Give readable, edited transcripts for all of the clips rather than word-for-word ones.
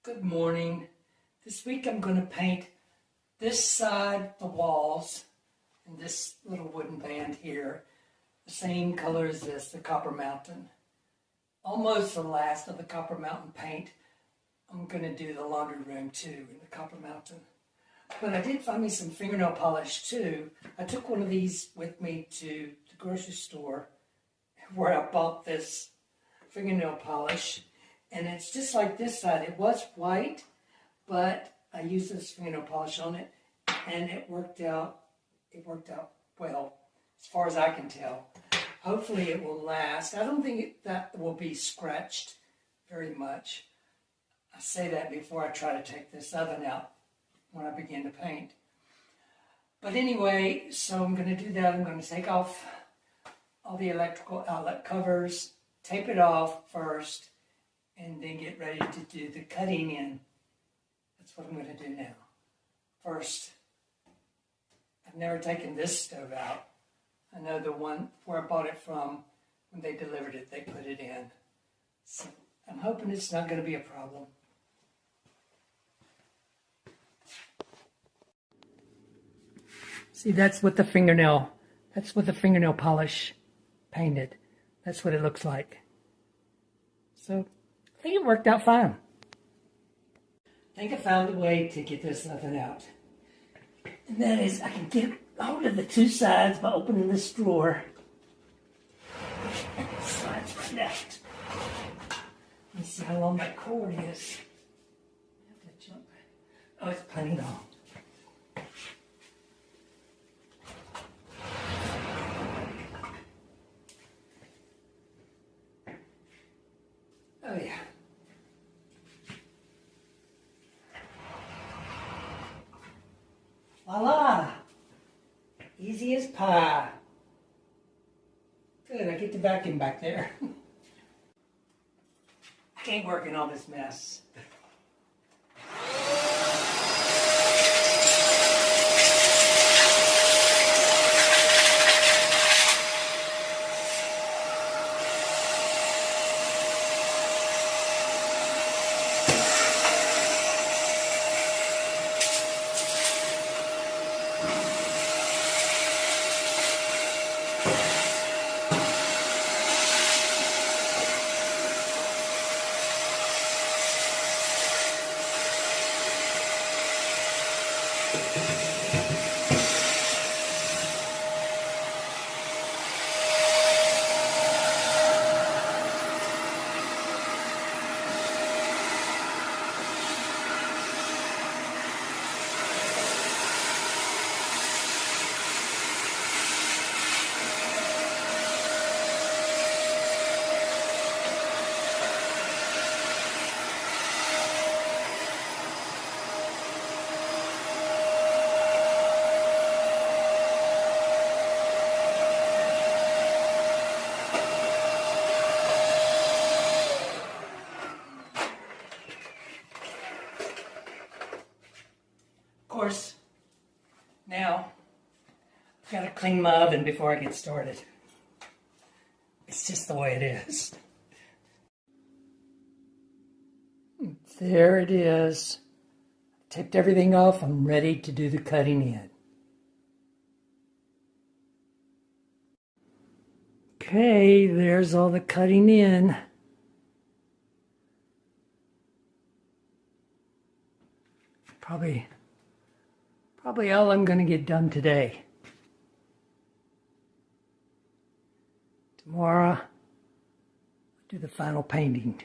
Good morning. This week I'm going to paint this side, the walls, and this little wooden band here, the same color as this, the Copper Mountain. Almost the last of the Copper Mountain paint. I'm going to do the laundry room too in the Copper Mountain. But I did find me some fingernail polish too. I took one of these with me to the grocery store where I bought this fingernail polish. And it's just like this side. It was white, but I used this fingernail polish on it, and it worked out well, as far as I can tell. Hopefully it will last. I don't think that will be scratched very much. I say that before I try to take this oven out when I begin to paint. But anyway, so I'm going to do that. I'm going to take off all the electrical outlet covers, tape it off first, and then get ready to do the cutting in. That's what I'm going to do now. First, I've never taken this stove out. I know the one where I bought it from, when they delivered it, they put it in. So I'm hoping it's not going to be a problem. See, that's what the fingernail polish painted. That's what it looks like. So I think it worked out fine. I think I found a way to get this oven out. And that is, I can get hold of the two sides by opening this drawer. And it slides right out. Let me see how long that cord is. I have to jump. Oh, it's plenty long. Oh yeah. Voila! Easy as pie. Good, I get the vacuum back there. I can't work in all this mess. Of course, now I've got to clean my oven before I get started. It's just the way it is. There it is. Taped everything off. I'm ready to do the cutting in. Okay, there's all the cutting in. Probably all I'm going to get done today. Tomorrow, I'll do the final painting.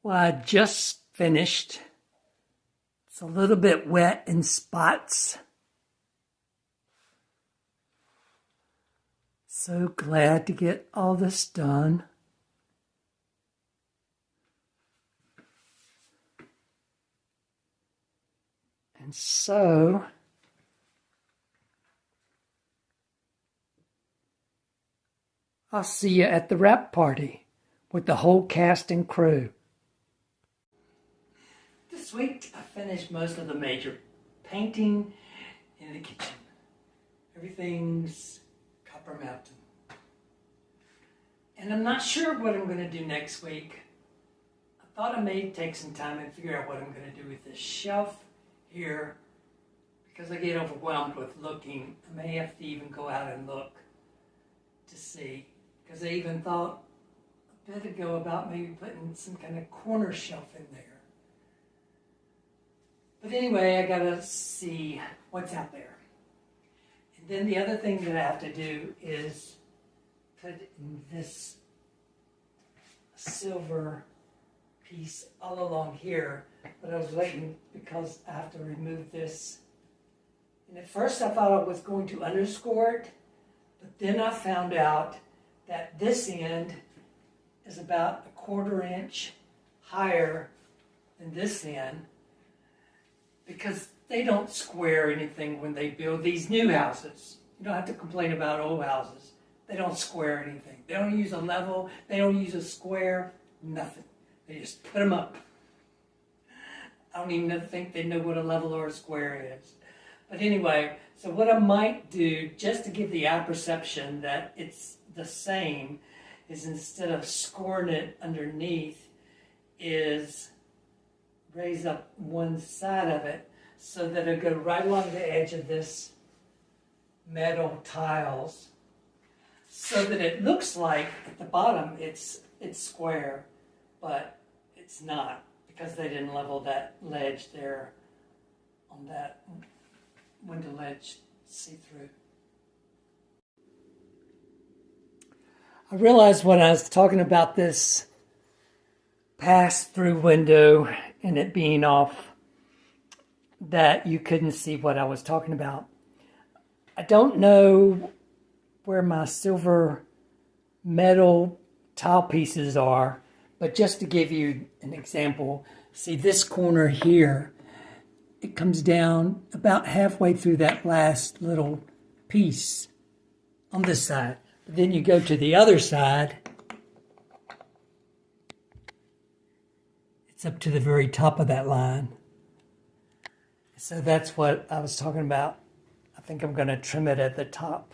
Well, I just finished. It's a little bit wet in spots. So glad to get all this done. And so, I'll see you at the wrap party with the whole cast and crew. This week, I finished most of the major painting in the kitchen. Everything's Copper Mountain. And I'm not sure what I'm going to do next week. thought I may take some time and figure out what I'm going to do with this shelf here, because I get overwhelmed with looking. I may have to even go out and look to see, because I even thought a bit ago about maybe putting some kind of corner shelf in there. But anyway, I gotta see what's out there. And then the other thing that I have to do is put in this silver piece all along here, but I was waiting because I have to remove this. And at first I thought I was going to underscore it, but then I found out that this end is about a 1/4 inch higher than this end, because they don't square anything when they build these new houses. You don't have to complain about old houses. They don't square anything. They don't use a level. They don't use a square. Nothing. They just put them up. I don't even think they know what a level or a square is. But anyway, so what I might do, just to give the eye perception that it's the same, is instead of scoring it underneath, is raise up one side of it so that it'll go right along the edge of this metal tiles, so that it looks like at the bottom it's square, but it's not, because they didn't level that ledge there on that window ledge see-through. I realized when I was talking about this pass-through window and it being off that you couldn't see what I was talking about. I don't know where my silver metal tile pieces are, but just to give you an example, see this corner here, it comes down about halfway through that last little piece on this side. But then you go to the other side, it's up to the very top of that line. So that's what I was talking about. I think I'm going to trim it at the top.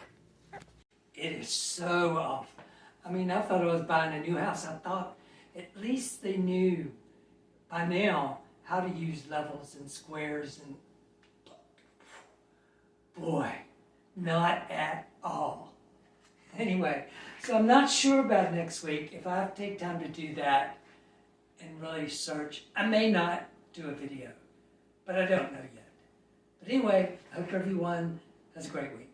It is so off. I mean, I thought I was buying a new house. I thought at least they knew by now how to use levels and squares, and boy, not at all. Anyway, so I'm not sure about next week. If I have to take time to do that and really search, I may not do a video, but I don't know yet. But anyway, I hope everyone has a great week.